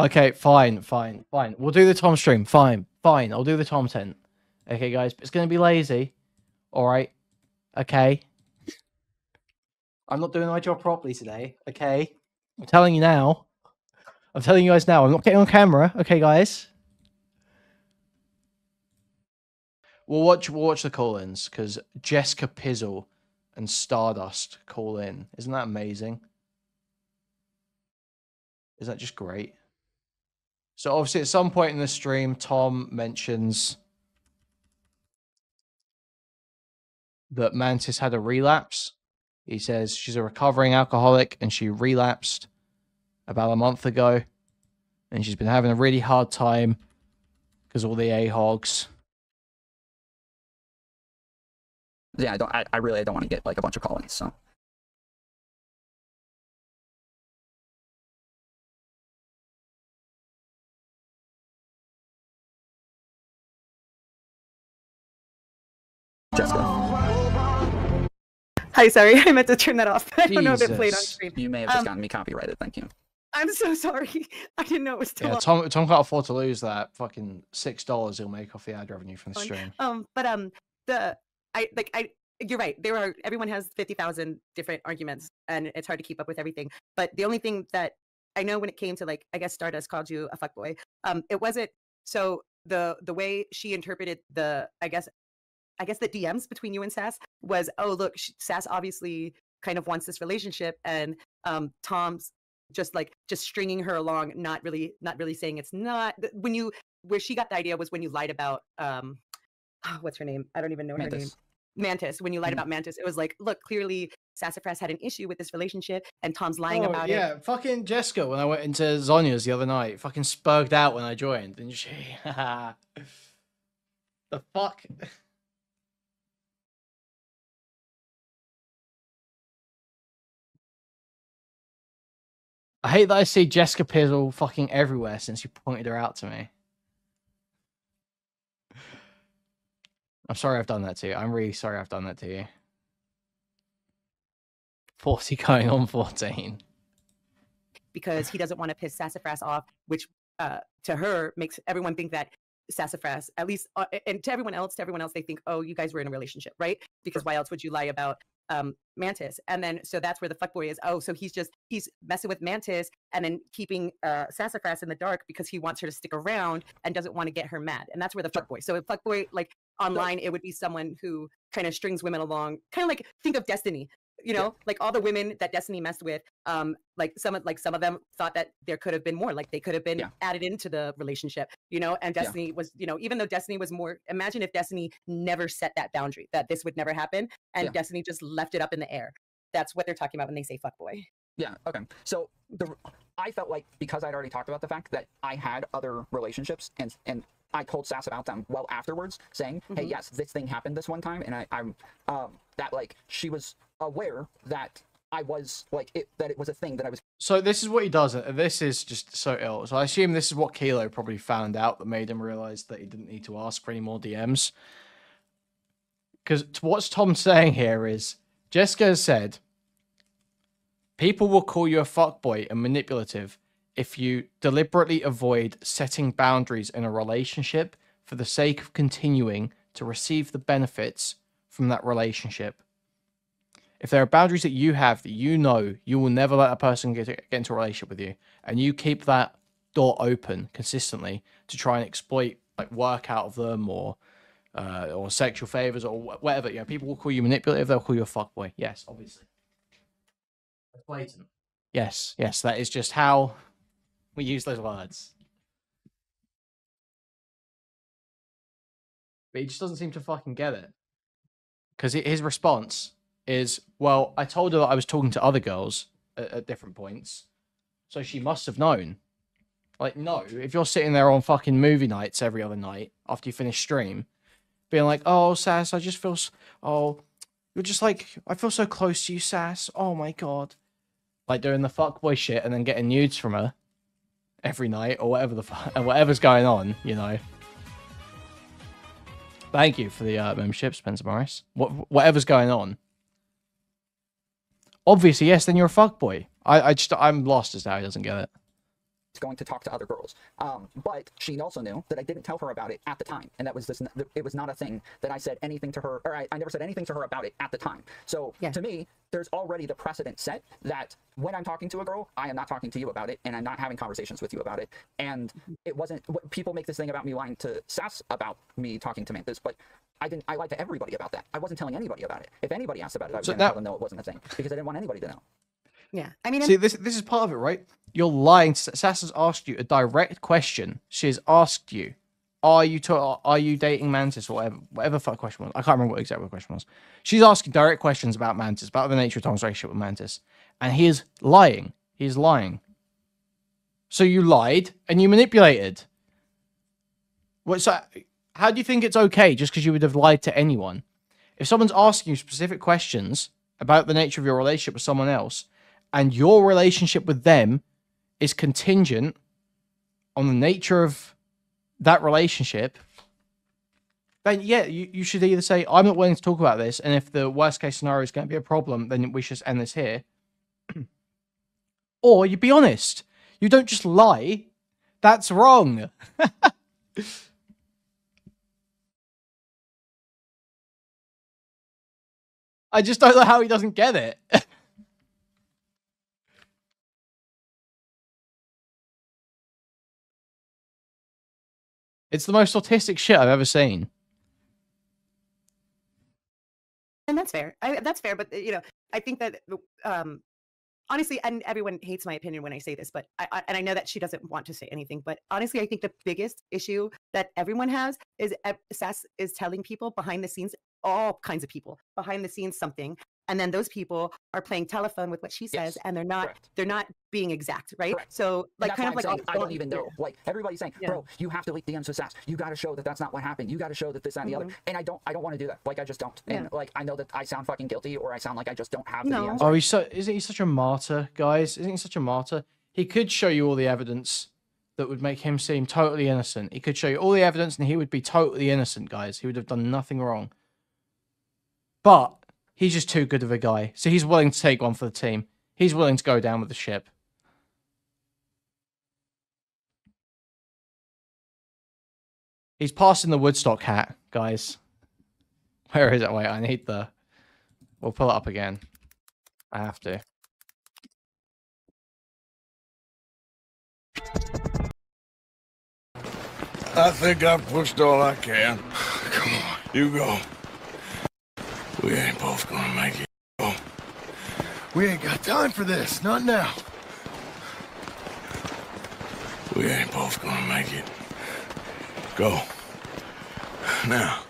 Okay, fine. We'll do the Tom stream. Fine. I'll do the Tom tent. Okay, guys. It's going to be lazy. All right. Okay. I'm not doing my job properly today. Okay. I'm telling you now. I'm telling you guys now. I'm not getting on camera. Okay, guys. We'll watch the call-ins because Jesska Pizzle and Stardust call in. Isn't that amazing? Isn't that just great? So obviously at some point in the stream, Tom mentions that Mantis had a relapse. He says she's a recovering alcoholic and she relapsed about a month ago. And she's been having a really hard time because all the AHOGs. Yeah, I really don't want to get like a bunch of call-ins, so. Jesska. Hi, sorry, I meant to turn that off. I don't know if it played on stream. You may have just gotten me copyrighted, thank you. I'm so sorry. I didn't know it was still on. Tom can't afford to lose that fucking $6 he'll make off the ad revenue from the stream. You're right. Everyone has 50,000 different arguments, and it's hard to keep up with everything. But the only thing that I know when it came to, like, I guess Stardust called you a fuckboy. It wasn't. So the way she interpreted I guess the DMs between you and Sass was, oh look, Sass obviously kind of wants this relationship, and Tom's just stringing her along, not really saying it's not. Where she got the idea was when you lied about what's her name? I don't even know her name. Mantis. When you lied about Mantis, it was like, look, clearly Sassafras had an issue with this relationship, and Tom's lying about it. Yeah, fucking Jesska, when I went into Zonya's the other night, fucking spurged out when I joined, and she, the fuck. I hate that I see Jesska Pizzle fucking everywhere since you pointed her out to me. I'm sorry I've done that to you. I'm really sorry I've done that to you. 40 going on 14. Because he doesn't want to piss Sassafras off, which to her makes everyone think that Sassafras, at least, and to everyone else, they think, oh, you guys were in a relationship, right? Because why else would you lie about Mantis? And then, so that's where the fuckboy is. Oh, so he's messing with Mantis and then keeping Sassafras in the dark because he wants her to stick around and doesn't want to get her mad. And that's where the fuckboy. So a fuckboy, like online, it would be someone who kind of strings women along, kind of like, think of Destiny. You know, like all the women that Destiny messed with, like some of them thought that there could have been more, like they could have been added into the relationship, you know, and Destiny was, you know, even though Destiny was more, imagine if Destiny never set that boundary, that this would never happen, and Destiny just left it up in the air. That's what they're talking about when they say fuckboy. Yeah, okay. So I felt like, because I'd already talked about the fact that I had other relationships, and I told Sass about them well afterwards, saying, hey, yes, this thing happened this one time, and I'm that, like, she was aware that I was, like, that it was a thing that I was... So this is what he does, and this is just so ill. So I assume this is what Kilo probably found out that made him realize that he didn't need to ask for any more DMs. Because what's Tom saying here is, Jesska has said, people will call you a fuckboy and manipulative if you deliberately avoid setting boundaries in a relationship for the sake of continuing to receive the benefits from that relationship. If there are boundaries that you have that you know you will never let a person get into a relationship with you, and you keep that door open consistently to try and exploit, like, work out of them or sexual favors or whatever, you know, people will call you manipulative, they'll call you a fuckboy. Yes, obviously. That's blatant. Yes, that is just how we use those words. But he just doesn't seem to fucking get it. Because his response is, well, I told her that I was talking to other girls at different points, so she must have known. Like, no, if you're sitting there on fucking movie nights every other night after you finish stream, being like, oh, Sass, I just feel, oh, you're just like, I feel so close to you, Sass. Oh my god. Like doing the fuckboy shit and then getting nudes from her every night or whatever whatever's going on, you know. Thank you for the membership, Spencer Morris. Whatever's going on. Obviously, yes, then you're a fuckboy. I'm lost as to how he doesn't get it. going to talk to other girls. But she also knew that I didn't tell her about it at the time, and that was this. It was not a thing that I said anything to her, or I never said anything to her about it at the time. So to me, there's already the precedent set that when I'm talking to a girl, I am not talking to you about it, and I'm not having conversations with you about it. And it wasn't. People make this thing about me lying to Sass about me talking to Mantis, but I lied to everybody about that. I wasn't telling anybody about it. If anybody asked about it, I was going to tell them no, it wasn't a thing, because I didn't want anybody to know. Yeah, I mean, see, this is part of it, right? You're lying. Sass has asked you a direct question. She has asked you, are you dating Mantis, or whatever the fuck question was. I can't remember what exactly the question was. She's asking direct questions about Mantis, about the nature of Tom's relationship with Mantis, and he is lying. He is lying. So you lied and you manipulated. What? So how do you think it's okay just because you would have lied to anyone? If someone's asking you specific questions about the nature of your relationship with someone else, and your relationship with them is contingent on the nature of that relationship, then yeah, you should either say, I'm not willing to talk about this, and if the worst case scenario is going to be a problem, then we should just end this here. Or you be honest. You don't just lie. That's wrong. I just don't know how he doesn't get it. It's the most autistic shit I've ever seen. And that's fair. That's fair, but you know, I think that honestly, and everyone hates my opinion when I say this, but I know that she doesn't want to say anything, but honestly, I think the biggest issue that everyone has is Sass is telling people behind the scenes, all kinds of people behind the scenes something, and then those people are playing telephone with what she says, and they're not being exact, right? Correct. So like kind of like I don't even know. Like everybody's saying, bro, you have to leak DMs with Sass. You got to show that that's not what happened. You got to show that this and the other. And I don't want to do that. Like I just don't. And like I know that I sound fucking guilty, or I sound like I just don't have the DMs. Oh, isn't he such a martyr, guys? Isn't he such a martyr? He could show you all the evidence that would make him seem totally innocent. He could show you all the evidence and he would be totally innocent, guys. He would have done nothing wrong. But he's just too good of a guy. So he's willing to take one for the team. He's willing to go down with the ship. He's passing the Woodstock hat, guys. Where is it? Wait, I need the... We'll pull it up again. I have to. I think I've pushed all I can. Come on, you go. We ain't both gonna make it. Go. We ain't got time for this, not now. We ain't both gonna make it. Go. Now.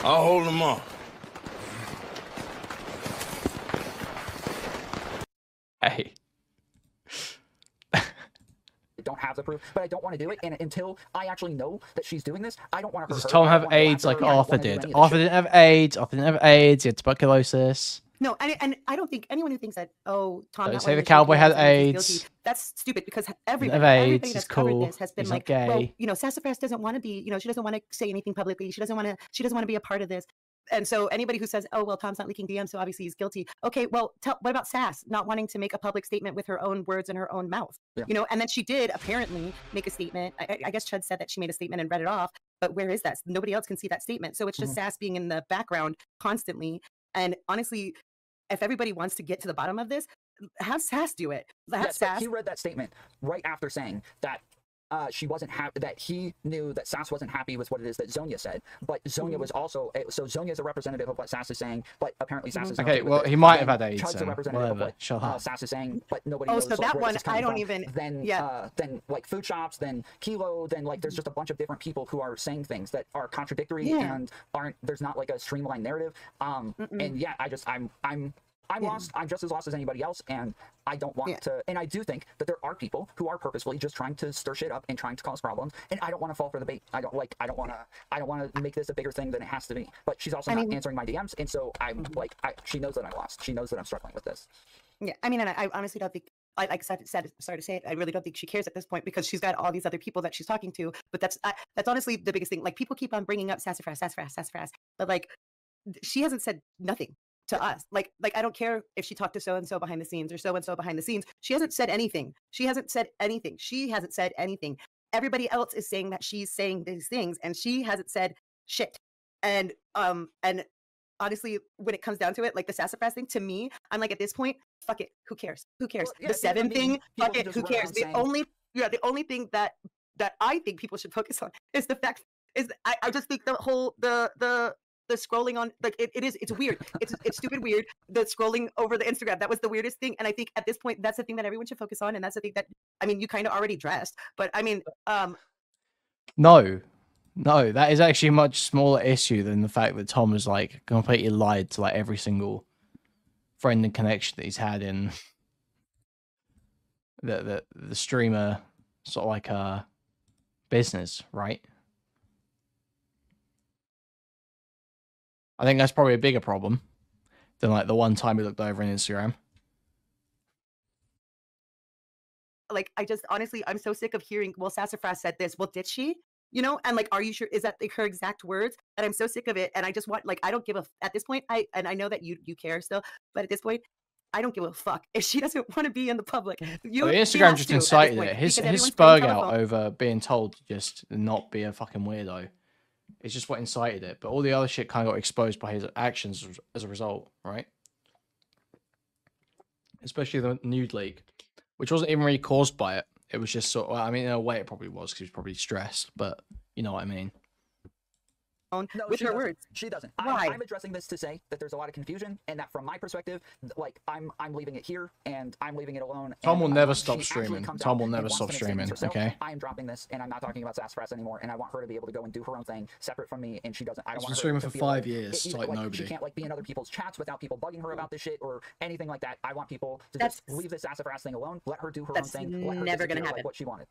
I'll hold them off. Hey. Don't have the proof, but I don't want to do it. And until I actually know that she's doing this, I don't want to. Does Tom have AIDS like Arthur did? Arthur didn't have AIDS. Arthur didn't have AIDS. He had tuberculosis. No, and I don't think anyone who thinks that, oh, Tom, don't say the cowboy had AIDS. That's stupid, because everybody that's covered this has been He's like, gay. well, you know, Sassafras doesn't want to be, you know, she doesn't want to say anything publicly. She doesn't want to be a part of this. And so anybody who says, oh, well, Tom's not leaking DMs, so obviously he's guilty. Okay, well, what about Sass not wanting to make a public statement with her own words in her own mouth? Yeah. You know, and then she did apparently make a statement. I guess Chud said that she made a statement and read it off, but where is that? Nobody else can see that statement. So it's just Sass being in the background constantly. And honestly, if everybody wants to get to the bottom of this, have Sass do it. He read that statement right after saying that she wasn't happy, that he knew that Sass wasn't happy with what it is that Zonia said, but Zonia was also, so Zonia is a representative of what Sass is saying, but apparently Sass is okay. Well, he might have had AIDS. Chud's a representative of what Sass is saying, but nobody knows. So that one, I don't from. even. Then like food shops, then Kilo, then like there's just a bunch of different people who are saying things that are contradictory and aren't. There's not like a streamlined narrative. And yeah, I'm lost. I'm just as lost as anybody else, and I don't want to. And I do think that there are people who are purposefully just trying to stir shit up and trying to cause problems. And I don't want to fall for the bait. I don't want to make this a bigger thing than it has to be. But she's also not answering my DMs, and so I'm like, she knows that I'm lost. She knows that I'm struggling with this. Yeah, I mean, and I honestly don't think. Like I said, sorry to say it, I really don't think she cares at this point, because she's got all these other people that she's talking to. But that's honestly the biggest thing. Like, people keep on bringing up Sassafras, but like, she hasn't said nothing. to us. Like I don't care if she talked to so and so behind the scenes or so and so behind the scenes. She hasn't said anything. She hasn't said anything. Everybody else is saying that she's saying these things, and she hasn't said shit. And honestly, when it comes down to it, like the sassafras thing, to me, I'm like, at this point, fuck it. Who cares? Who cares? Well, yeah, the seven thing, fuck it. Who cares? The saying... only thing that I think people should focus on is the fact is I just think the whole the scrolling on, like, it's weird. It's stupid weird. The scrolling over the Instagram, that was the weirdest thing. And I think at this point, that's the thing that everyone should focus on. And that's the thing that, I mean, you kind of already dressed, but I mean, No, that is actually a much smaller issue than the fact that Tom has like completely lied to like every single friend and connection that he's had in the streamer sort of like business, right? I think that's probably a bigger problem than like the one time he looked over on Instagram. Like, I just honestly, I'm so sick of hearing, well, Sassafras said this. Well, did she? You know, and like, are you sure? Is that like her exact words? And I'm so sick of it. And I just want, like, I don't give a, at this point, I know that you care still, but at this point, I don't give a fuck if she doesn't want to be in the public. Well, the Instagram just incited it. His spurg out over being told to just not be a fucking weirdo. It's just what incited it. But all the other shit kind of got exposed by his actions as a result, right? Especially the nude leak, which wasn't even really caused by it. It was just sort of, I mean, in a way it probably was because he was probably stressed, but you know what I mean. No, with her words. She doesn't. Why? I'm addressing this to say that there's a lot of confusion, and that from my perspective, like I'm leaving it here, and I'm leaving it alone. Tom will never stop streaming. Tom will never stop streaming. Okay. I am dropping this, and I'm not talking about Sassafras anymore, and I want her to be able to go and do her own thing separate from me, and she doesn't. I don't want her streaming to for feel 5 years, like nobody. She can't like be in other people's chats without people bugging her about this shit or anything like that. I want people to just leave this Sassafras thing alone. Let her do her own thing. Let her never gonna happen. Like what she wanted.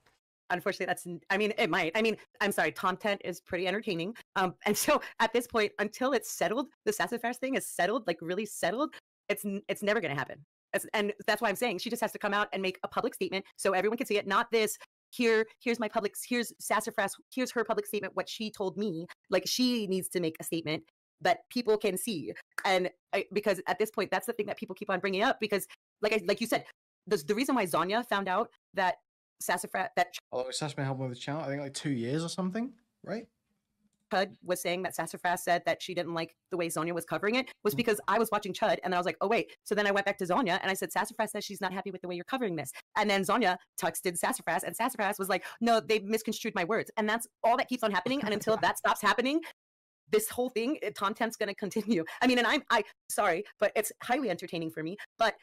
Unfortunately, that's, I mean, it might. I mean, I'm sorry, content is pretty entertaining. And so at this point, until it's settled, the Sassafras thing is settled, like really settled, it's never going to happen. And that's why I'm saying she just has to come out and make a public statement so everyone can see it. Not this, here's Sassafras, here's her public statement, what she told me. Like, she needs to make a statement that people can see. And because at this point, that's the thing that people keep on bringing up, because like you said, the reason why Zonya found out that Sassafras, that Sass been helping with the channel, I think like 2 years or something, right? Chud was saying that Sassafras said that she didn't like the way Zonya was covering it was because I was watching Chud, and then I was like, oh wait. So then I went back to Zonya and I said, Sassafras says she's not happy with the way you're covering this. And then Zonya texted Sassafras, and Sassafras was like, no, they misconstrued my words. And that's all that keeps on happening. And until that stops happening, this whole thing, content's going to continue. I mean, and I sorry, but it's highly entertaining for me. But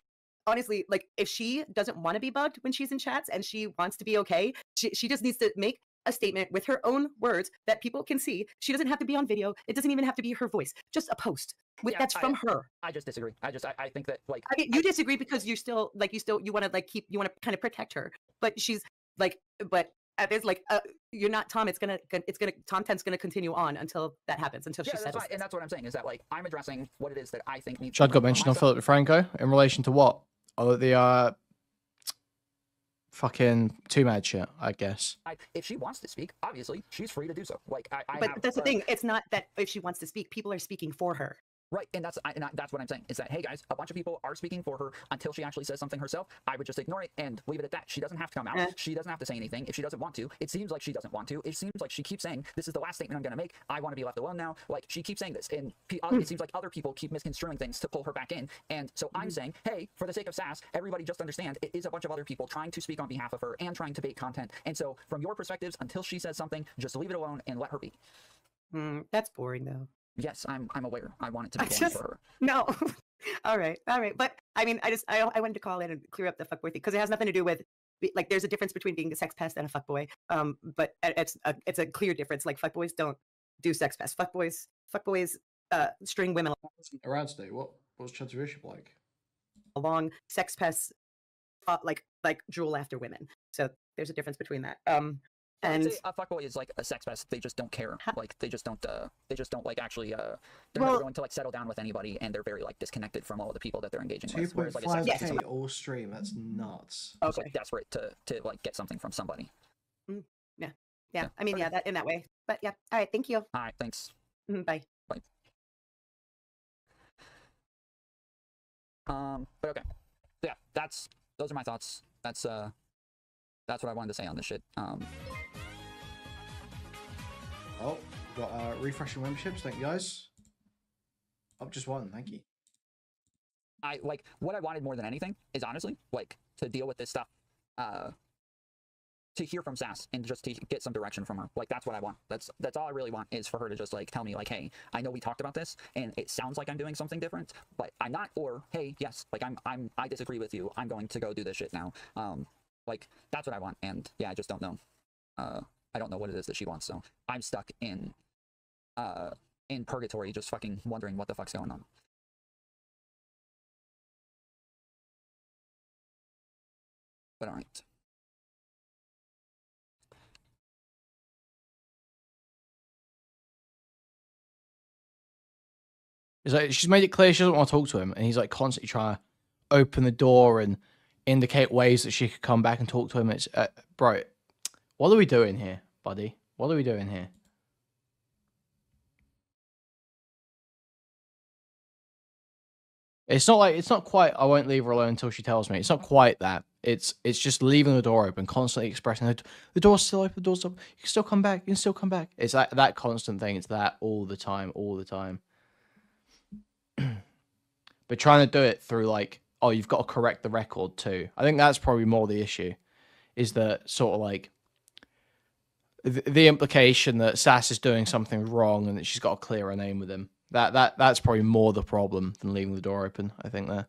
honestly, like, if she doesn't want to be bugged when she's in chats and she wants to be okay, she just needs to make a statement with her own words that people can see. She doesn't have to be on video. It doesn't even have to be her voice. Just a post that's from her. I just disagree. I think that, like, I mean, you disagree because you want to like you want to kind of protect her, but she's like, but there's like, you're not Tom. Content's gonna continue on until that happens, until she settles. And that's what I'm saying is that, like, I'm addressing what it is that I think needs. Chud got mentioned on Philip DeFranco in relation to what? Oh, the fucking too mad shit, I guess. If she wants to speak, obviously she's free to do so. Like, but that's the thing. It's not that if she wants to speak, people are speaking for her. Right, and that's what I'm saying, is that, hey guys, a bunch of people are speaking for her until she actually says something herself. I would just ignore it and leave it at that. She doesn't have to come out. She doesn't have to say anything if she doesn't want to. It seems like she doesn't want to. It seems like she keeps saying, this is the last statement I'm going to make. I want to be left alone now. Like, she keeps saying this, and it seems like other people keep misconstruing things to pull her back in. And so I'm saying, hey, for the sake of Sass, everybody just understand it is a bunch of other people trying to speak on behalf of her and trying to bait content. And so from your perspectives, until she says something, just leave it alone and let her be. That's boring, though. Yes, I'm aware. I want it to be boring for her. No. All right. But I mean, I wanted to call in and clear up the fuckboy thing because it has nothing to do with, like, there's a difference between being a sex pest and a fuckboy. But it's a clear difference. Like, fuckboys don't do sex pests. Fuckboys string women around today. What was Chud's relationship like? Along, sex pests like drool after women. So there's a difference between that. And a fuckboy is like a sex pest. They just don't care. Like, they just don't like actually. They're never going to like settle down with anybody, and they're very like disconnected from all of the people that they're engaging with. 2.5K all stream. That's nuts. Okay. Like, desperate to like get something from somebody. Yeah. I mean, that in that way. But yeah. All right. Thank you. All right. Thanks. Bye. But okay. So yeah, those are my thoughts. That's what I wanted to say on this shit. Oh, got refreshing memberships. Thank you guys. Up just one. Thank you. I like what I wanted more than anything is honestly like to deal with this stuff, to hear from Sass and just to get some direction from her. Like that's what I want. That's all I really want is for her to just like tell me like, hey, I know we talked about this and it sounds like I'm doing something different, but I'm not. Or hey, yes, like I disagree with you. I'm going to go do this shit now. Like that's what I want. And yeah, I just don't know. I don't know what it is that she wants. So I'm stuck in purgatory, just fucking wondering what the fuck's going on. But all right. It's like she's made it clear she doesn't want to talk to him, and he's like constantly trying to open the door and indicate ways that she could come back and talk to him. It's bro, what are we doing here, buddy? What are we doing here? It's not quite. I won't leave her alone until she tells me. It's not quite that. It's just leaving the door open, constantly expressing the door's still open. The door's open. You can still come back. You can still come back. It's that constant thing. It's that all the time, all the time. But trying to do it through like, oh, you've got to correct the record too. I think that's probably more the issue, is that sort of like the implication that Sass is doing something wrong and that she's got to clear her name with him. That's probably more the problem than leaving the door open, I think there.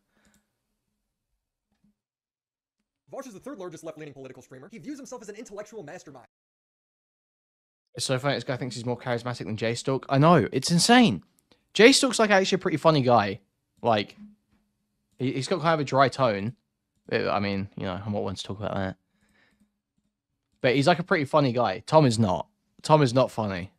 Varsh is the third largest left-leaning political streamer. He views himself as an intellectual mastermind. It's so funny, this guy thinks he's more charismatic than J-Stalk. I know, it's insane. J-Stalk's like actually a pretty funny guy. Like, he's got kind of a dry tone. I mean, you know, I'm not one to talk about that. But he's like a pretty funny guy. Tom is not. Tom is not funny.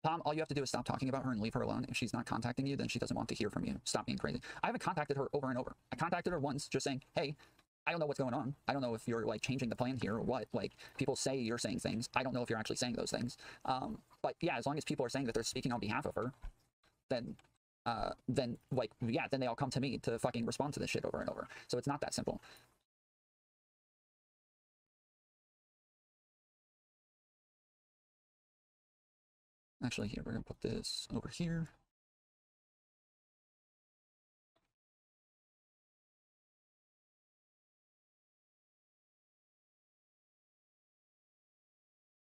Tom, all you have to do is stop talking about her and leave her alone. If she's not contacting you, then she doesn't want to hear from you. Stop being crazy. I haven't contacted her over and over. I contacted her once just saying, hey, I don't know what's going on. I don't know if you're like changing the plan here or what. Like people say you're saying things. I don't know if you're actually saying those things. But yeah, as long as people are saying that they're speaking on behalf of her, then like, yeah, then they all come to me to fucking respond to this shit over and over. So it's not that simple. Actually, here, we're gonna put this over here.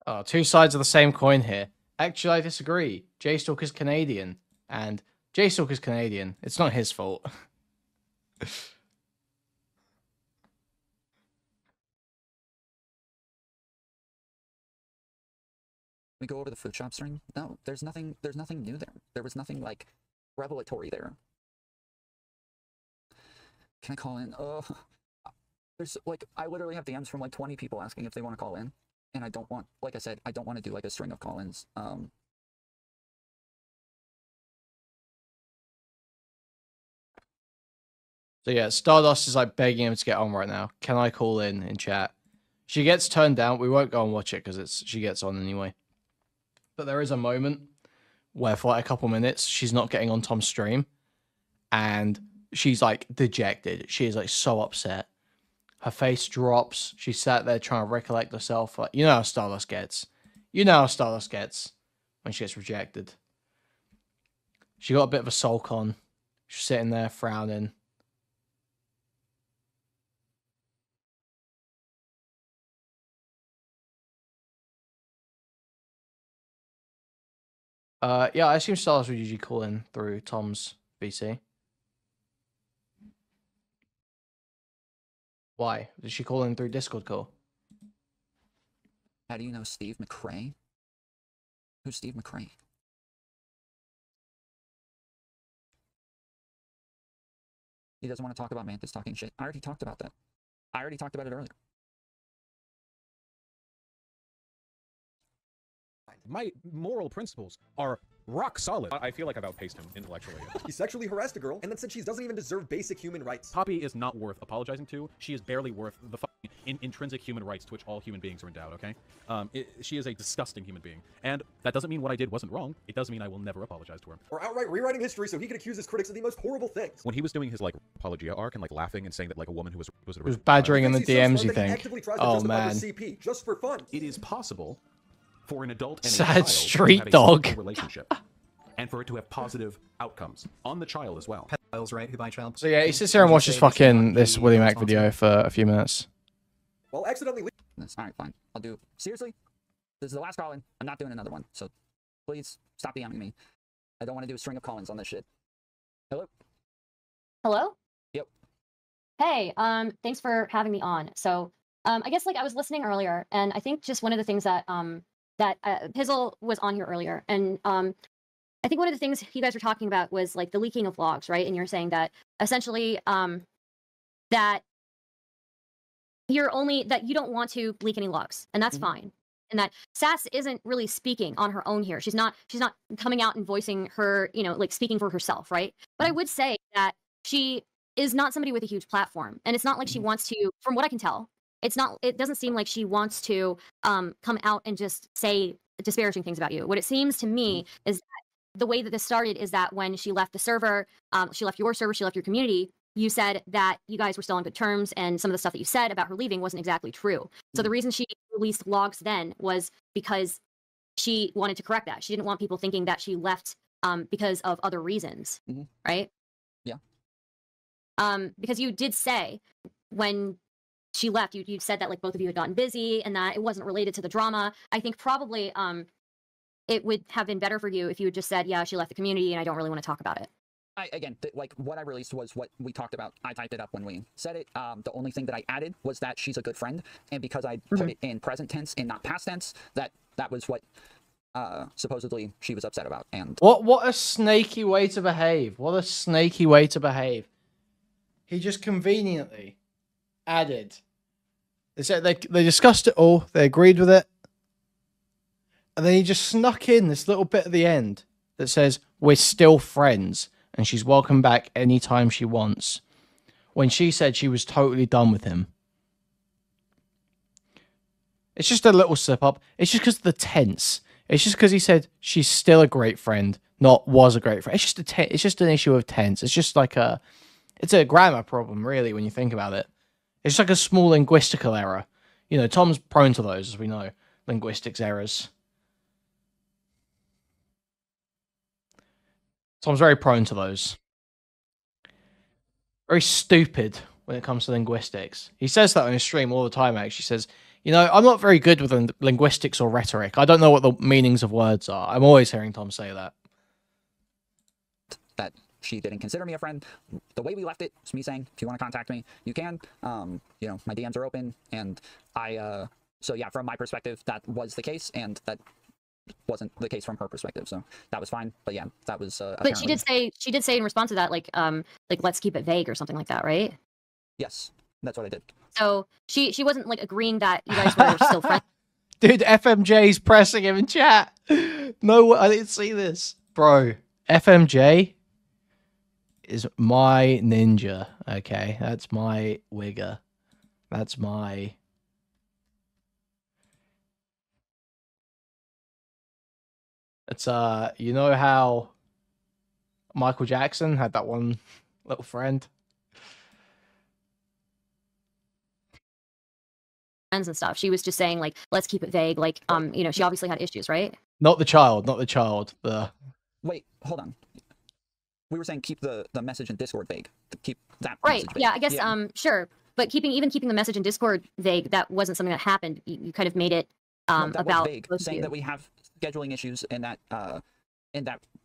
Oh, two sides of the same coin here. Actually, I disagree. J-Stalk is Canadian, and J-Stalk is Canadian. It's not his fault. We go over the food shop string. No, there's nothing new there. There was nothing like revelatory there. Can I call in? There's like, I literally have DMs from like 20 people asking if they want to call in. And I don't want, like I said, I don't want to do like a string of call-ins. So yeah, Stardust is like begging him to get on right now. Can I call in chat? She gets turned down. We won't go and watch it because she gets on anyway. But there is a moment where for like a couple minutes she's not getting on Tom's stream, and she's like dejected. She is like so upset. Her face drops. She sat there trying to recollect herself. Like, you know how Stardust gets. You know how Stardust gets when she gets rejected. She got a bit of a sulk on. She's sitting there frowning. Yeah, I assume Stardust would usually call in through Tom's VC. Why? Did she call in through Discord call? How do you know Steve McRae? Who's Steve McRae? He doesn't want to talk about Mantis talking shit. I already talked about that. I already talked about it earlier. My moral principles are rock solid. I feel like I've outpaced him intellectually. He sexually harassed a girl and then said she doesn't even deserve basic human rights. Poppy is not worth apologizing to. She is barely worth the fucking intrinsic human rights to which all human beings are endowed, okay? She is a disgusting human being. And that doesn't mean what I did wasn't wrong. It does mean I will never apologize to her. Or outright rewriting history so he could accuse his critics of the most horrible things. When he was doing his, like, apologia arc and, like, laughing and saying that, like, a woman who was badgering in the He's so DMs, smart you that he think? actively tries to Oh, justify man. his CP just for fun. It is possible for an adult and a Sad child street to have a dog. sexual relationship and for it to have positive outcomes on the child as well. Pedophiles, right, who buy child. So yeah, he sits here and watches fucking this Willie Mac video for a few minutes. While accidentally Alright, fine. I'll do... Seriously? This is the last call-in. I'm not doing another one. So, please, stop DMing me. I don't want to do a string of call-ins on this shit. Hello? Hello? Yep. Hey, thanks for having me on. So, I guess, like, I was listening earlier, and I think just one of the things that, Pizzle was on here earlier, and, I think one of the things you guys were talking about was, like, the leaking of logs, right? And you're saying that, essentially, that you don't want to leak any logs, and that's fine. And that Sass isn't really speaking on her own here. She's not coming out and voicing her, like, speaking for herself, right? But I would say that she is not somebody with a huge platform, and it's not like she wants to, from what I can tell, it doesn't seem like she wants to come out and just say disparaging things about you. What it seems to me is that the way that this started is that when she left the server, she left your server, she left your community, you said that you guys were still on good terms, and some of the stuff that you said about her leaving wasn't exactly true. So the reason she released logs then was because she wanted to correct that. She didn't want people thinking that she left because of other reasons, right? Yeah. Because you did say when she left, you said that, like, both of you had gotten busy and that it wasn't related to the drama. I think probably it would have been better for you if you had just said, yeah, she left the community and I don't really want to talk about it. Again, like, what I released was what we talked about. I typed it up when we said it. The only thing that I added was that she's a good friend, and because I put it in present tense and not past tense, that was what supposedly she was upset about. And What a snaky way to behave. What a snaky way to behave. He just conveniently added. They said they discussed it all. They agreed with it. And then he just snuck in this little bit at the end that says, we're still friends. And she's welcome back anytime she wants. When she said she was totally done with him. It's just a little slip up. It's just because of the tense. It's just because he said she's still a great friend, not was a great friend. It's just an issue of tense. It's just like it's a grammar problem, really, when you think about it. It's just like a small linguistical error. Tom's prone to those, as we know. Linguistics errors. Tom's very prone to those. Very stupid when it comes to linguistics. He says that on his stream all the time, actually. He says, I'm not very good with linguistics or rhetoric. I don't know what the meanings of words are. I'm always hearing Tom say that. that she didn't consider me a friend. The way we left it was me saying, if you want to contact me, you can. My DMs are open, and so yeah, from my perspective, that was the case, and that wasn't the case from her perspective, so that was fine. But yeah, that was but she did say in response to that, like let's keep it vague or something like that, right? Yes, that's what I did. So she wasn't, like, agreeing that you guys were still friends. Dude, FMJ's pressing him in chat. No, I didn't see this, bro. FMJ is my ninja. Okay, that's my wigger. That's my. It's you know how Michael Jackson had that one little friend? Friends and stuff. She was just saying, like, let's keep it vague. Like, she obviously had issues, right? Not the child, not the child. The Wait, hold on. We were saying keep the message in Discord vague. Keep that right. message vague. Yeah, I guess sure. But keeping the message in Discord vague, that wasn't something that happened. You kind of made it No, that about was vague, saying that we have scheduling issues and that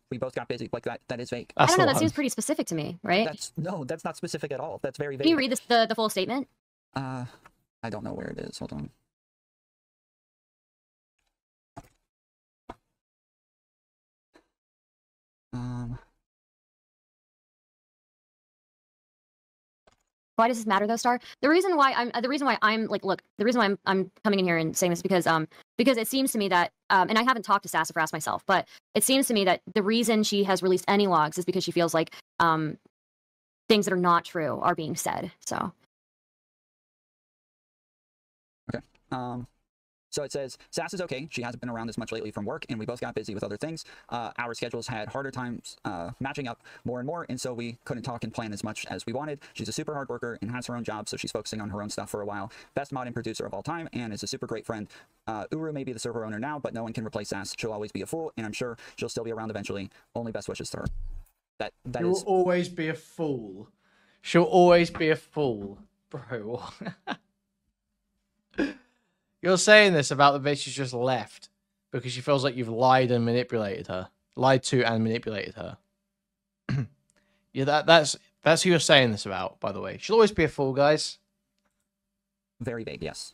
we both got busy. Like that is vague. I don't know. That seems pretty specific to me, right? That's not specific at all. That's very vague. Can you read the full statement? I don't know where it is. Hold on. Why does this matter though, Star? The reason why I'm coming in here and saying this because it seems to me that and I haven't talked to Sassafras myself, but it seems to me that the reason she has released any logs is because she feels like things that are not true are being said. So So it says, Sass is okay. She hasn't been around as much lately from work, and we both got busy with other things. Our schedules had harder times matching up more and more, and so we couldn't talk and plan as much as we wanted. She's a super hard worker and has her own job, so she's focusing on her own stuff for a while. Best mod and producer of all time, and is a super great friend. Uru may be the server owner now, but no one can replace Sass. She'll always be a fool, and I'm sure she'll still be around eventually. Only best wishes to her. That She'll is... always be a fool. She'll always be a fool. Bro. You're saying this about the bitch who's just left because she feels like you've lied and manipulated her. Lied to and manipulated her. Yeah, that's who you're saying this about, by the way. She'll always be a fool, guys. Very vague, yes.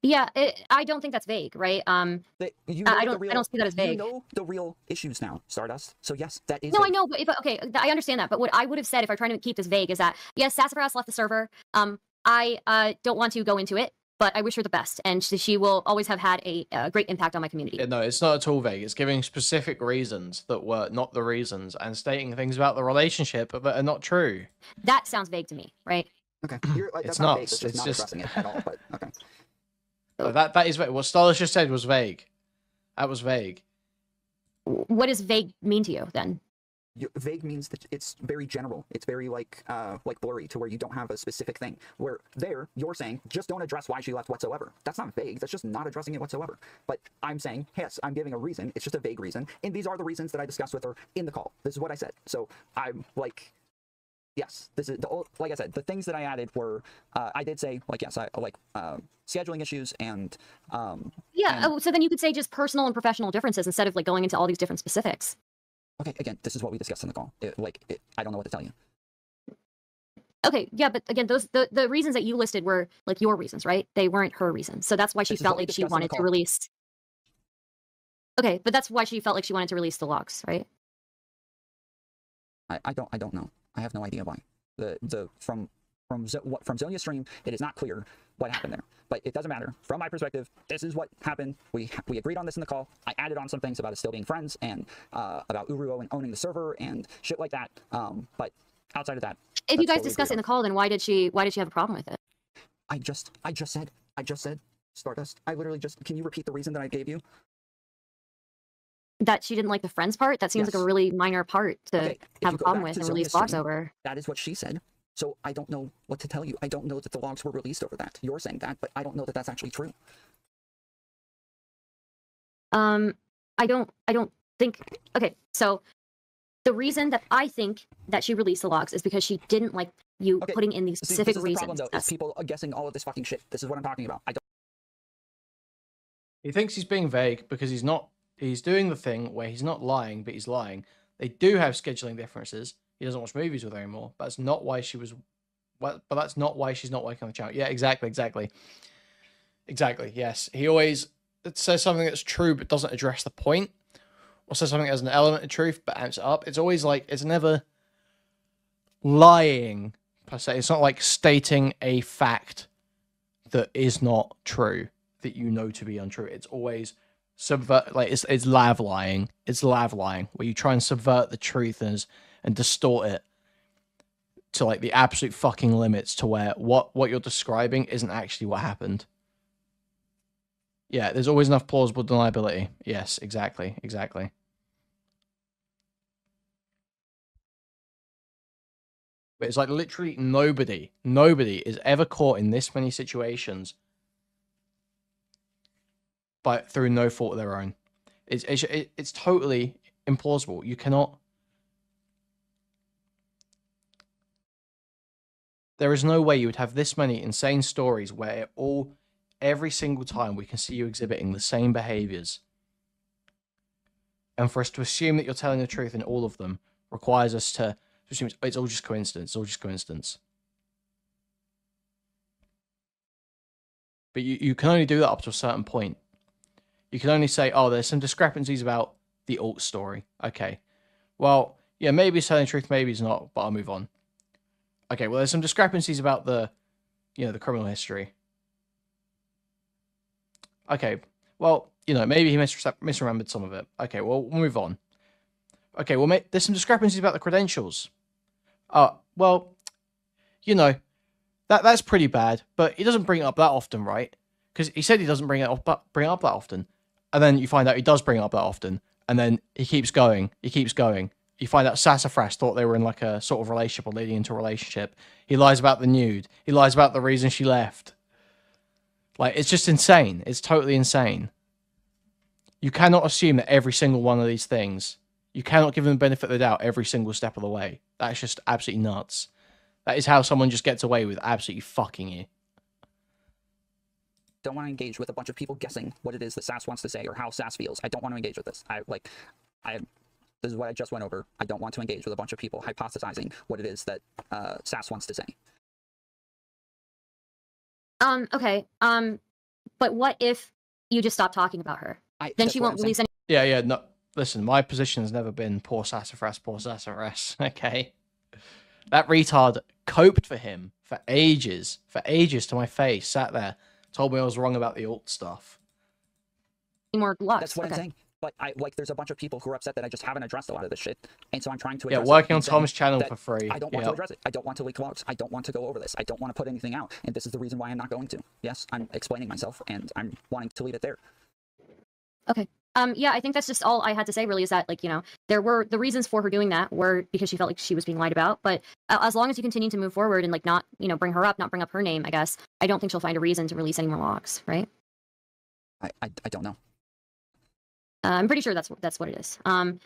Yeah, I don't think that's vague, right? I don't see that as vague. You know the real issues now, Stardust. So yes, that is. No, vague. I know, but okay, I understand that. But what I would have said if I'm trying to keep this vague is that yes, Sassafras left the server. I don't want to go into it, but I wish her the best, and she will always have had a great impact on my community. Yeah, no, it's not at all vague. It's giving specific reasons that were not the reasons and stating things about the relationship that are not true. That sounds vague to me, right? Okay, that's It's not not. vague. It's just not addressing it at all. But okay. That is vague. What Stardust just said was vague. That was vague. What does vague mean to you then? Vague means that it's very general. It's very like blurry to where you don't have a specific thing. Where there, you're saying just don't address why she left whatsoever. That's not vague. That's just not addressing it whatsoever. But I'm saying yes, I'm giving a reason. It's just a vague reason, and these are the reasons that I discussed with her in the call. This is what I said. So I'm like, yes, this is like I said. The things that I added were I did say like yes, I like scheduling issues and yeah. So then you could say just personal and professional differences instead of like going into all these different specifics. Okay, again, this is what we discussed in the call. I don't know what to tell you. Okay, yeah, but again, the reasons that you listed were like your reasons, right? They weren't her reasons. So that's why she felt like she wanted to release. Okay, but that's why she felt like she wanted to release the logs, right? I don't know. I have no idea why. From Zonia's stream, it is not clear what happened there. But it doesn't matter. From my perspective, this is what happened. We agreed on this in the call. I added on some things about us still being friends and about Uru and owning the server and shit like that. But outside of that, if you guys discussed it in the call, then why did she have a problem with it? I just said Stardust. I literally just. Can you repeat the reason that I gave you? That she didn't like the friends part? That seems like a really minor part to have a problem with and release logs over. That is what she said. So I don't know what to tell you. I don't know that the logs were released over that. You're saying that, but I don't know that that's actually true. I don't think. Okay, so the reason that I think that she released the logs is because she didn't like you putting in these specific reasons. The problem, though, is people are guessing all of this fucking shit. This is what I'm talking about. He thinks he's being vague because he's not. He's doing the thing where he's not lying, but he's lying. They do have scheduling differences. He doesn't watch movies with her anymore. That's not why she was. But that's not why she's not working on the channel. Yeah, exactly. Yes, he always says something that's true but doesn't address the point, or says something that has an element of truth but amps it up. It's always like it's never lying per se. It's not like stating a fact that is not true that you know to be untrue. It's always subvert. Like it's lav lying. It's lav lying where you try and subvert the truth and distort it to like the absolute fucking limits to where what you're describing isn't actually what happened. Yeah, there's always enough plausible deniability. Yes, exactly. But it's like literally nobody is ever caught in this many situations through no fault of their own. It's totally implausible. You cannot. There is no way you would have this many insane stories where every single time we can see you exhibiting the same behaviors. And for us to assume that you're telling the truth in all of them requires us to assume it's all just coincidence. But you can only do that up to a certain point. You can only say, oh, there's some discrepancies about the alt story. Okay. Well, yeah, maybe it's telling the truth, maybe it's not, but I'll move on. Okay, well, there's some discrepancies about the criminal history. Okay, well, maybe he misremembered some of it. Okay, well, we'll move on. Okay, well, there's some discrepancies about the credentials. Well, that's pretty bad, but he doesn't bring it up that often, right? because he said he doesn't bring it up that often, and then you find out he does bring it up that often, and then he keeps going. You find out Sassafras thought they were in like a sort of relationship or leading into a relationship. He lies about the nude. He lies about the reason she left. Like, it's just insane. It's totally insane. You cannot assume that every single one of these things, you cannot give them the benefit of the doubt every single step of the way. That's just absolutely nuts. That is how someone just gets away with absolutely fucking you. Don't want to engage with a bunch of people guessing what it is that Sass wants to say or how Sass feels. I don't want to engage with this. This is what I just went over. I don't want to engage with a bunch of people hypothesizing what it is that Sass wants to say. Okay. But what if you just stop talking about her? Then she won't release any. Yeah. No, listen, my position has never been poor Sassafras. Okay, that retard coped for him for ages to my face. Sat there, told me I was wrong about the alt stuff. More lux. That's what I'm saying. But there's a bunch of people who are upset that I just haven't addressed a lot of this shit, and so I'm trying to address working on it Tom's channel for free. I don't want to address it. I don't want to leak logs. I don't want to go over this. I don't want to put anything out, and this is the reason why I'm not going to. Yes, I'm explaining myself, and I'm wanting to leave it there. Okay. Yeah, I think that's just all I had to say, really, is that, like, you know, there were the reasons for her doing that were because she felt like she was being lied about. But as long as you continue to move forward and, like, not, you know, bring her up, not bring up her name, I guess, I don't think she'll find a reason to release any more logs, right? I don't know. I'm pretty sure that's what it is. And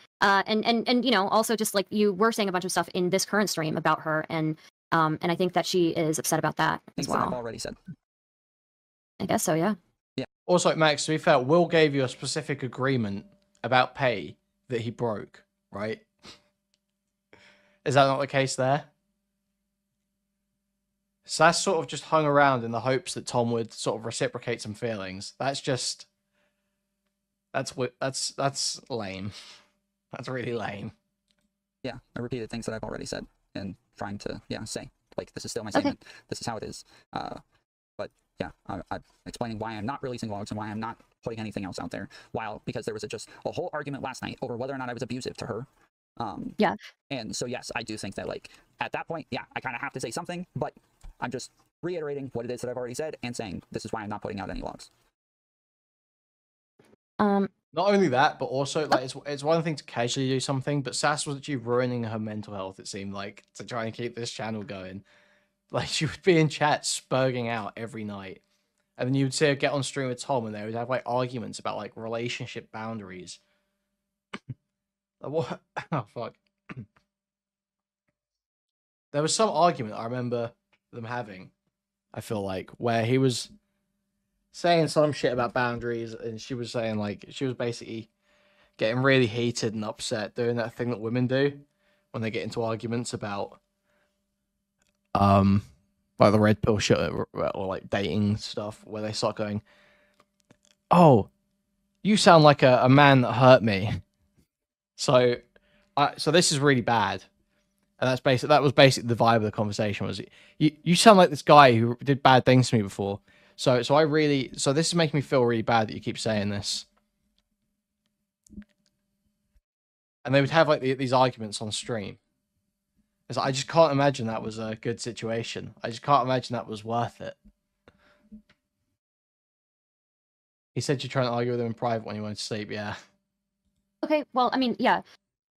you know, also just like you were saying a bunch of stuff in this current stream about her, and I think that she is upset about that as well. I've already said. I guess so, yeah. Yeah. Also, Max, to be fair, Will gave you a specific agreement about pay that he broke, right? Is that not the case there? Sass sort of just hung around in the hopes that Tom would sort of reciprocate some feelings. That's just... That's lame. That's really lame. Yeah, I repeated things that I've already said and trying to say, like, this is still my statement. Okay. This is how it is. But yeah, I'm explaining why I'm not releasing logs and why I'm not putting anything else out there. Because there was just a whole argument last night over whether or not I was abusive to her. Yeah. And so yes, I do think that, like, at that point, yeah, I kind of have to say something, but I'm just reiterating what it is that I've already said and saying this is why I'm not putting out any logs. Not only that, but also, like, it's one thing to casually do something, but Sass was actually ruining her mental health, it seemed like, to try and keep this channel going. Like, she would be in chat spurging out every night. And then you would see her get on stream with Tom, and they would have, like, arguments about, like, relationship boundaries. Like, what? Oh, fuck. There was some argument I remember them having, I feel like, where he was saying some shit about boundaries, and she was saying, like, she was basically getting really heated and upset, doing that thing that women do when they get into arguments about like the red pill shit or like dating stuff, where they start going, oh, you sound like a man that hurt me, so this is really bad. And that was basically the vibe of the conversation, was you sound like this guy who did bad things to me before. So this is making me feel really bad that you keep saying this. And they would have, like, these arguments on stream. It's like, I just can't imagine that was a good situation. I just can't imagine that was worth it. He said you're trying to argue with him in private when he went to sleep, yeah. Okay, well, I mean, yeah.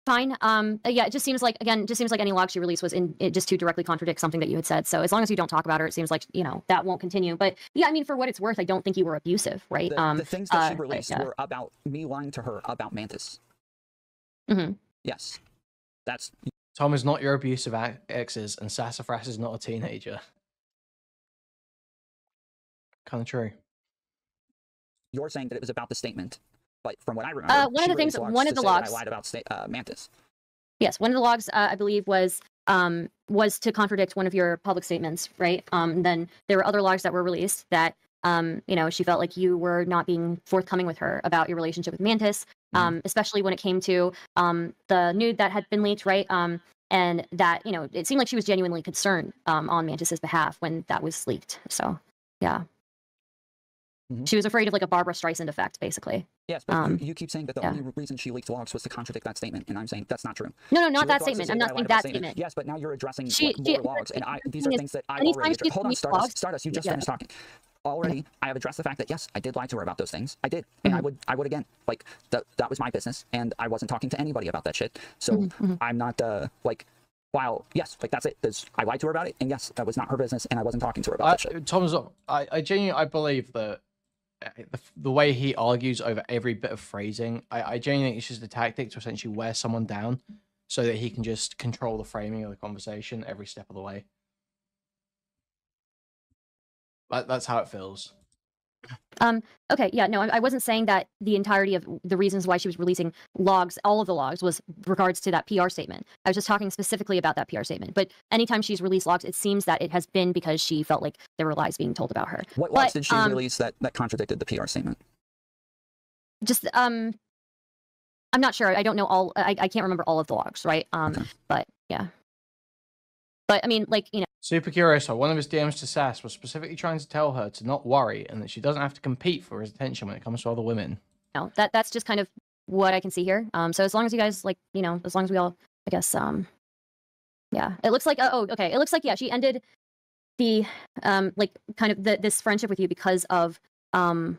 Fine. Yeah, it just seems like any log she released was just to directly contradict something that you had said. So as long as you don't talk about her, it seems like, you know, that won't continue. But yeah, I mean, for what it's worth, I don't think you were abusive, right? The things that she released were about me lying to her about Mantis. Mm-hmm. Yes. That's... Tom is not your abusive exes, and Sassafras is not a teenager. Kind of true. You're saying that it was about the statement. But from what I remember, one of the things, one of the logs, I lied about Mantis. Yes, one of the logs, I believe, was to contradict one of your public statements, right? Then there were other logs that were released that, you know, she felt like you were not being forthcoming with her about your relationship with Mantis, especially when it came to the nude that had been leaked, right? And that, you know, it seemed like she was genuinely concerned on Mantis's behalf when that was leaked. So, yeah. She was afraid of, like, a Barbara Streisand effect, basically. Yes, but you keep saying that the only reason she leaked logs was to contradict that statement, and I'm saying that's not true. No, not that statement. I'm not saying that statement. Yes, but now you're addressing more logs, and these are things that I already addressed. Hold on, Stardust, you just finished talking. already I have addressed the fact that yes, I did lie to her about those things. I did, and I would again. Like that was my business, and I wasn't talking to anybody about that shit. So I'm not like. While yes, like that's it. I lied to her about it, and yes, that was not her business, and I wasn't talking to her about that shit. Tom's, I genuinely believe that the way he argues over every bit of phrasing, I genuinely think it's just a tactic to essentially wear someone down, so that he can just control the framing of the conversation every step of the way. That's how it feels. Okay, yeah, no, I wasn't saying that the entirety of the reasons why she was releasing logs, all of the logs, was regards to that PR statement. I was just talking specifically about that PR statement. But anytime she's released logs, it seems that it has been because she felt like there were lies being told about her. What logs did she release that contradicted the PR statement? Just, I'm not sure. I don't know all, I can't remember all of the logs, right? Okay. But, yeah. But, I mean, like, you know. Super curious. One of his DMs to Sass was specifically trying to tell her to not worry and that she doesn't have to compete for his attention when it comes to other women. No, that's just kind of what I can see here. So as long as you guys, like, you know, as long as we all, I guess, yeah. It looks like, oh, okay. It looks like, yeah, she ended the, like, kind of this friendship with you because of, because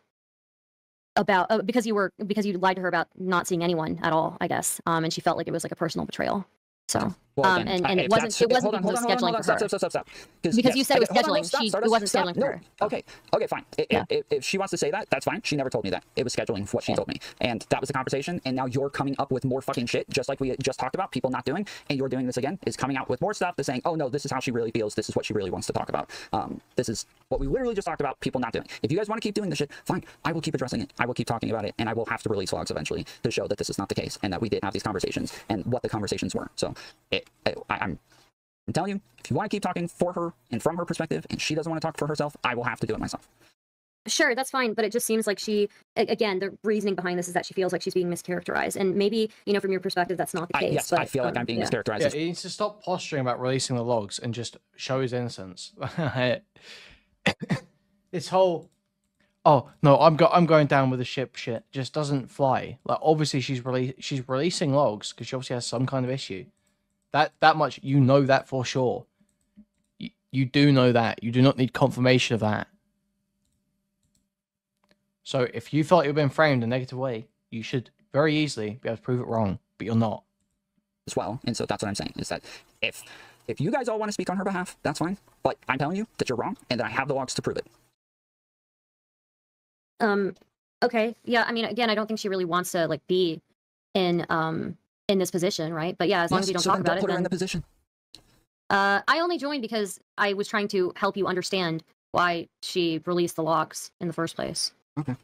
you lied to her about not seeing anyone at all, I guess. And she felt like it was like a personal betrayal. So, well, again, and it wasn't because of scheduling for her. Stop. Because you said it was scheduling. It wasn't scheduling for her. Okay, fine. If she wants to say that, that's fine. She never told me that. It was scheduling for what she told me. And that was the conversation. And now you're coming up with more fucking shit, just like we just talked about, people not doing. And you're doing this again, is coming out with more stuff that's saying, oh no, this is how she really feels. This is what she really wants to talk about. This is what we literally just talked about, people not doing. If you guys want to keep doing this shit, fine. I will keep addressing it. I will keep talking about it. And I will have to release logs eventually to show that this is not the case and that we did have these conversations and what the conversations were. So I'm telling you, if you want to keep talking for her and from her perspective, and she doesn't want to talk for herself, I will have to do it myself. Sure, that's fine, but it just seems like she, again, the reasoning behind this is that she feels like she's being mischaracterized, and maybe, you know, from your perspective, that's not the case. Yes, but, I feel like I'm being mischaracterized. Yeah, he needs to stop posturing about releasing the logs and just show his innocence. This whole, oh no, I'm going down with the ship shit just doesn't fly. Like, obviously she's releasing logs because she obviously has some kind of issue. That much, you know that for sure. You do know that. You do not need confirmation of that. So if you felt you've been framed a negative way, you should very easily be able to prove it wrong, but you're not. As well, and so that's what I'm saying, is that if you guys all want to speak on her behalf, that's fine. But I'm telling you that you're wrong, and that I have the logs to prove it. Okay. Yeah, I mean, again, I don't think she really wants to, like, be in this position, right? But yeah, as long as you don't talk about it, put her in the position. I only joined because I was trying to help you understand why she released the logs in the first place. Okay.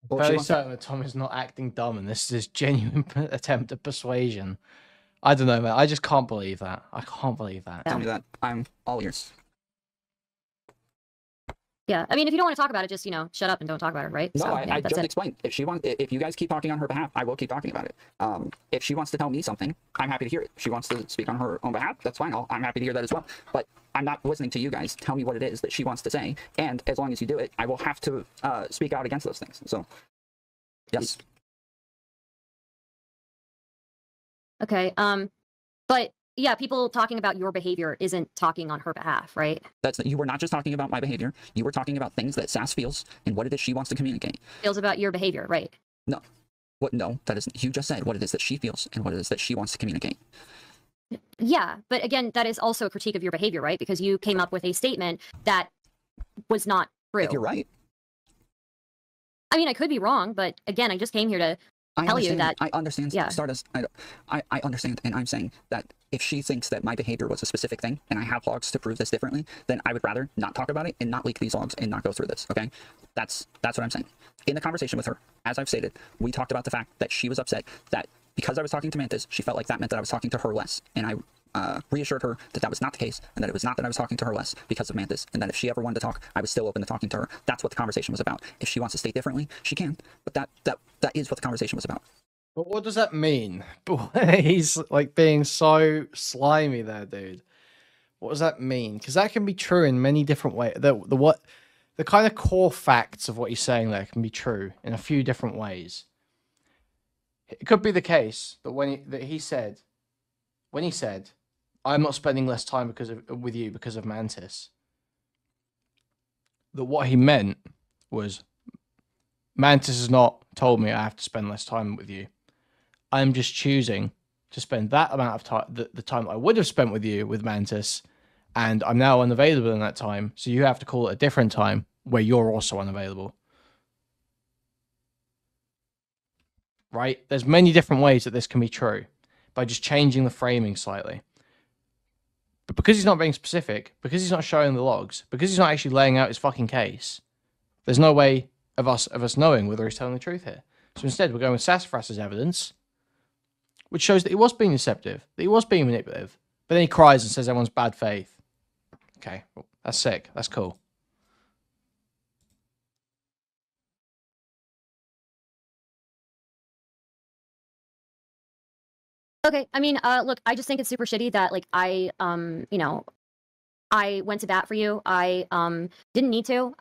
I'm fairly certain that Tom is not acting dumb, and this is his genuine attempt at persuasion. I don't know, man. I just can't believe that. I can't believe that. Tell me that. I'm all ears. Yeah, I mean, if you don't want to talk about it, just, you know, shut up and don't talk about it, right? No, so, I just explained. If you guys keep talking on her behalf, I will keep talking about it. If she wants to tell me something, I'm happy to hear it. If she wants to speak on her own behalf, that's fine. I'm happy to hear that as well. But I'm not listening to you guys tell me what it is that she wants to say. And as long as you do it, I will have to speak out against those things. So, yes. Okay. But yeah, people talking about your behavior isn't talking on her behalf, right? You were not just talking about my behavior. You were talking about things that Sass feels and what it is she wants to communicate. Feels about your behavior, right? No. What? No, that isn't. You just said what it is that she feels and what it is that she wants to communicate. Yeah, but again, that is also a critique of your behavior, right? Because you came up with a statement that was not true. If you're right. I mean, I could be wrong, but again, I just came here to tell you that. I understand, yeah. Stardust. I understand, and I'm saying that if she thinks that my behavior was a specific thing, and I have logs to prove this differently, then I would rather not talk about it and not leak these logs and not go through this, okay? That's what I'm saying. In the conversation with her, as I've stated, we talked about the fact that she was upset that because I was talking to Mantis, she felt like that meant that I was talking to her less, and I reassured her that that was not the case, and that it was not that I was talking to her less because of Mantis, and that if she ever wanted to talk, I was still open to talking to her. That's what the conversation was about. If she wants to state differently, she can, but that is what the conversation was about. But what does that mean? He's like being so slimy there, dude. What does that mean? Because that can be true in many different ways. The kind of core facts of what he's saying there can be true in a few different ways. It could be the case that when he said, "I'm not spending less time with you because of Mantis," that what he meant was, Mantis has not told me I have to spend less time with you. I'm just choosing to spend that amount of time, the time that I would have spent with you with Mantis, and I'm now unavailable in that time, so you have to call it a different time where you're also unavailable. Right? There's many different ways that this can be true by just changing the framing slightly. But because he's not being specific, because he's not showing the logs, because he's not actually laying out his fucking case, there's no way of us knowing whether he's telling the truth here. So instead, we're going with Sassafras's evidence, which shows that he was being deceptive, that he was being manipulative. But then he cries and says everyone's bad faith. Okay, well, that's sick. That's cool. Okay, I mean, look, I just think it's super shitty that, like, I went to bat for you. I didn't need to.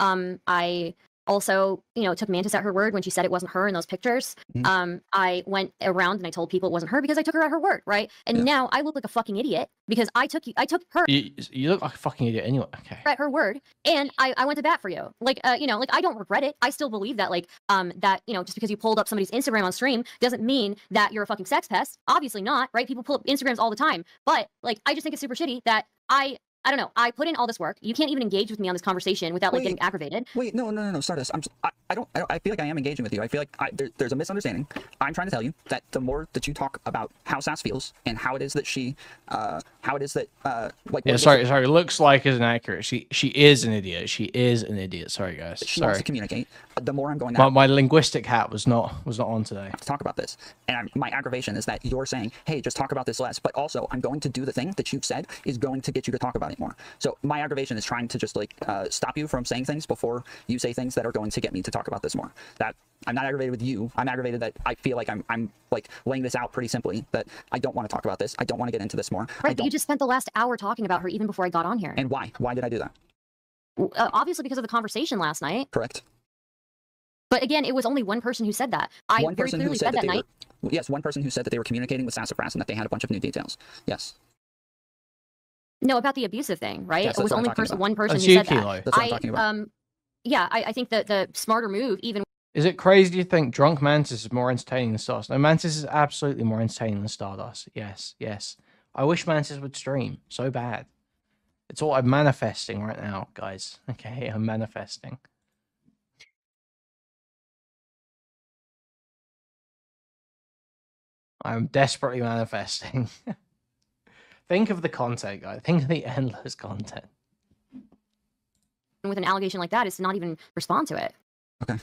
I also, took Mantis at her word when she said it wasn't her in those pictures. I went around and I told people it wasn't her because I took her at her word, right? And now I look like a fucking idiot because I took her. You look like a fucking idiot anyway. Okay. At her word, and I went to bat for you. Like, like, I don't regret it. I still believe that, like, just because you pulled up somebody's Instagram on stream doesn't mean that you're a fucking sex pest. Obviously not, right? People pull up Instagrams all the time. But, like, I just think it's super shitty that I don't know. I put in all this work. You can't even engage with me on this conversation without like getting aggravated. Wait, no, Stardust. I don't. I feel like I am engaging with you. I feel like there's a misunderstanding. I'm trying to tell you that the more that you talk about how Sass feels and how it is that she, like. Yeah, sorry. It looks like it's inaccurate. She is an idiot. She is an idiot. Sorry, guys. She wants to communicate. The more I'm going down. My linguistic hat was not on today. To talk about this, and my aggravation is that you're saying, "Hey, just talk about this less," but also I'm going to do the thing that you've said is going to get you to talk about it more. So my aggravation is trying to just like stop you from saying things before you say things that are going to get me to talk about this more. That I'm not aggravated with you. I'm aggravated that I feel like I'm like laying this out pretty simply, that I don't want to talk about this. I don't want to get into this more. Right, but you just spent the last hour talking about her even before I got on here. And why? Why did I do that? Obviously because of the conversation last night. Correct. But again, it was only one person who said that. I very clearly said that night. Yes, one person who said that they were communicating with Sassafras and that they had a bunch of new details. Yes. No, about the abusive thing, right? Yes, it was only one person that's who said Kilo. that. That's what I'm talking about. Yeah, I think that the smarter move, even. Is it crazy to think Drunk Mantis is more entertaining than Stardust? No, Mantis is absolutely more entertaining than Stardust. Yes. I wish Mantis would stream so bad. It's all I'm manifesting right now, guys. Okay, I'm manifesting. I'm desperately manifesting. Think of the content, guys. Think of the endless content. With an allegation like that is to not even respond to it. Okay.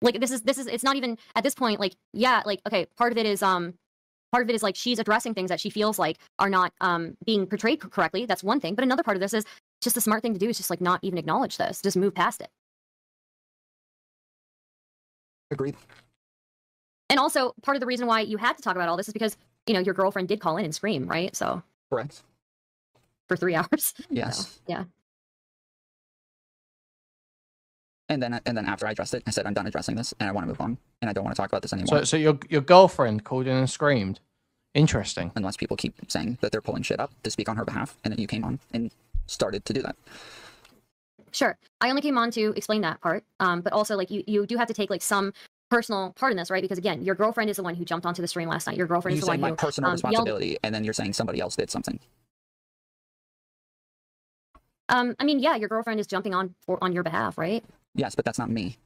Like this is it's not even at this point, like, yeah, like, okay, part of it is like she's addressing things that she feels like are not being portrayed correctly. That's one thing. But another part of this is just the smart thing to do is just like not even acknowledge this. Just move past it. Agreed. And also part of the reason why you had to talk about all this is because, your girlfriend did call in and scream, right? So correct. For 3 hours. Yes. So, yeah. And then after I addressed it, I said, I'm done addressing this and I want to move on and I don't want to talk about this anymore. So your girlfriend called in and screamed. Interesting. Unless people keep saying that they're pulling shit up to speak on her behalf, and then you came on and started to do that. Sure. I only came on to explain that part. But also, like, you do have to take like some personal part in this, right? Because again, your girlfriend is the one who jumped onto the stream last night. Your girlfriend is the one who my personal responsibility, and then you're saying somebody else did something. I mean, yeah, your girlfriend is jumping on your behalf, right? Yes, but that's not me.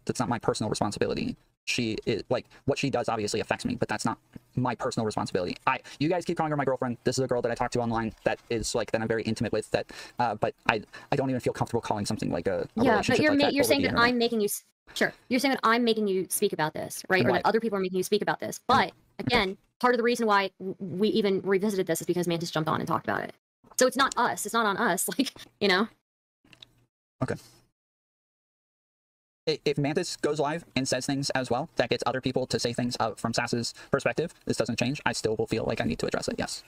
That's not my personal responsibility. She is like, what she does obviously affects me, but that's not my personal responsibility. You guys keep calling her my girlfriend. This is a girl that I talk to online that is like, that I'm very intimate with, that but I don't even feel comfortable calling something like a relationship. But you're saying that I'm making you, sure, you're saying that I'm making you speak about this, right? Or that other people are making you speak about this. But again, part of the reason why we even revisited this is because Mantis jumped on and talked about it. So it's not us. It's not on us. Like, Okay. If Mantis goes live and says things as well, that gets other people to say things from Sass's perspective, this doesn't change. I still will feel like I need to address it, yes.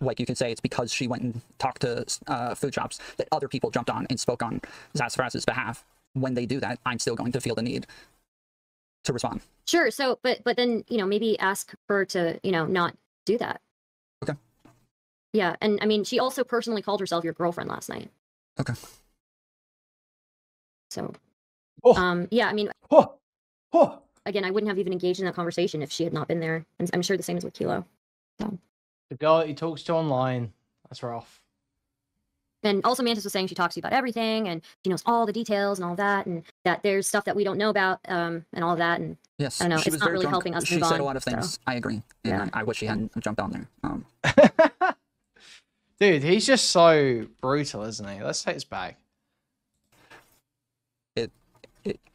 Like you can say it's because she went and talked to food shops that other people jumped on and spoke on Sassafras's behalf. When they do that, I'm still going to feel the need to respond. Sure, so, but then, maybe ask her to, not do that. Okay. Yeah, and I mean, she also personally called herself your girlfriend last night. Okay. So, Oh, yeah, I mean, oh, oh. again, I wouldn't have even engaged in that conversation if she had not been there. And I'm sure the same is with Kilo. So, The girl that he talks to online, that's rough. and also Mantis was saying she talks to you about everything and she knows all the details and all that, and that there's stuff that we don't know about, and all of that. And Yes, I don't know, she it's was not very really drunk. helping us She move said on. a lot of So, things. I agree. And yeah. I wish she hadn't jumped on there. Dude, he's just so brutal, isn't he? Let's take this back.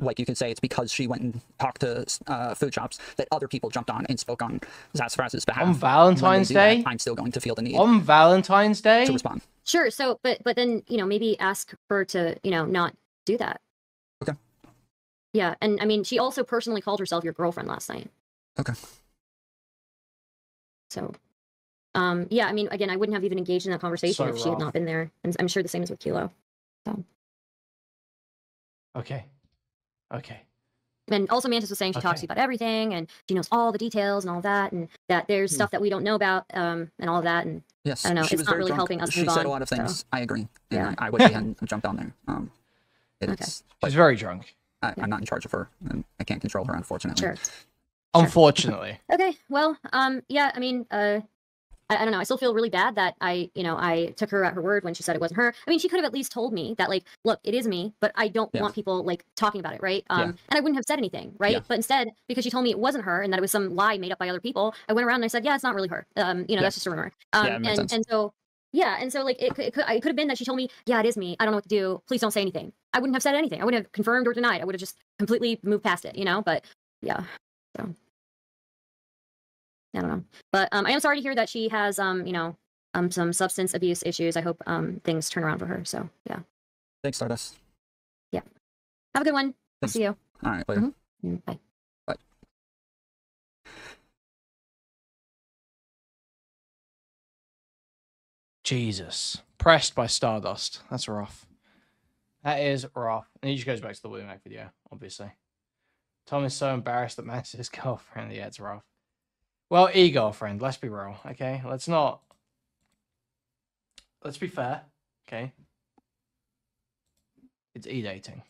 Like you could say it's because she went and talked to food shops that other people jumped on and spoke on Sassafras's behalf. On Valentine's When they do Day? that, I'm still going to feel the need On Valentine's Day? to respond. Sure. So, but then, you know, maybe ask her to, you know, not do that. Okay. Yeah. And I mean, she also personally called herself your girlfriend last night. Okay. So, yeah, I mean, again, I wouldn't have even engaged in that conversation So if she had rough. not been there. And I'm sure the same is with Kilo. So, Okay. Okay. and also Mantis was saying she talks to you about everything and she knows all the details and all that, and that there's stuff that we don't know about, and all of that. And Yes, I don't know, she it's was not very really drunk. helping us She move said on. a lot of things. So, I agree. And yeah. I wish she hadn't jumped on there. It's, She's very drunk. I'm not in charge of her, and I can't control her, unfortunately. sure. Unfortunately. Okay. Well, yeah, I mean, I don't know. I still feel really bad that I took her at her word when she said it wasn't her. I mean, she could have at least told me that, like, look, it is me, but I don't want people like talking about it, right? And I wouldn't have said anything, right? Yeah. But instead, because she told me it wasn't her and that it was some lie made up by other people, I went around and I said, yeah, it's not really her. That's just a rumor. Yeah, it makes sense. And so. Yeah, and so like it could have been that she told me, yeah, it is me. I don't know what to do. Please don't say anything. I wouldn't have said anything. I wouldn't have confirmed or denied. I would have just completely moved past it, But yeah, so I don't know. But I am sorry to hear that she has some substance abuse issues. I hope things turn around for her. So yeah. Thanks, Stardust. Yeah. Have a good one. I'll Thanks. see you. All right, later. Bye. Bye. Jesus. Pressed by Stardust. That's rough. That is rough. And he just goes back to the Willie Mac video, obviously. Tom is so embarrassed that Matt's his girlfriend. Yeah, it's rough. Well, e-girlfriend, let's be real, okay? Let's be fair, okay? It's e-dating.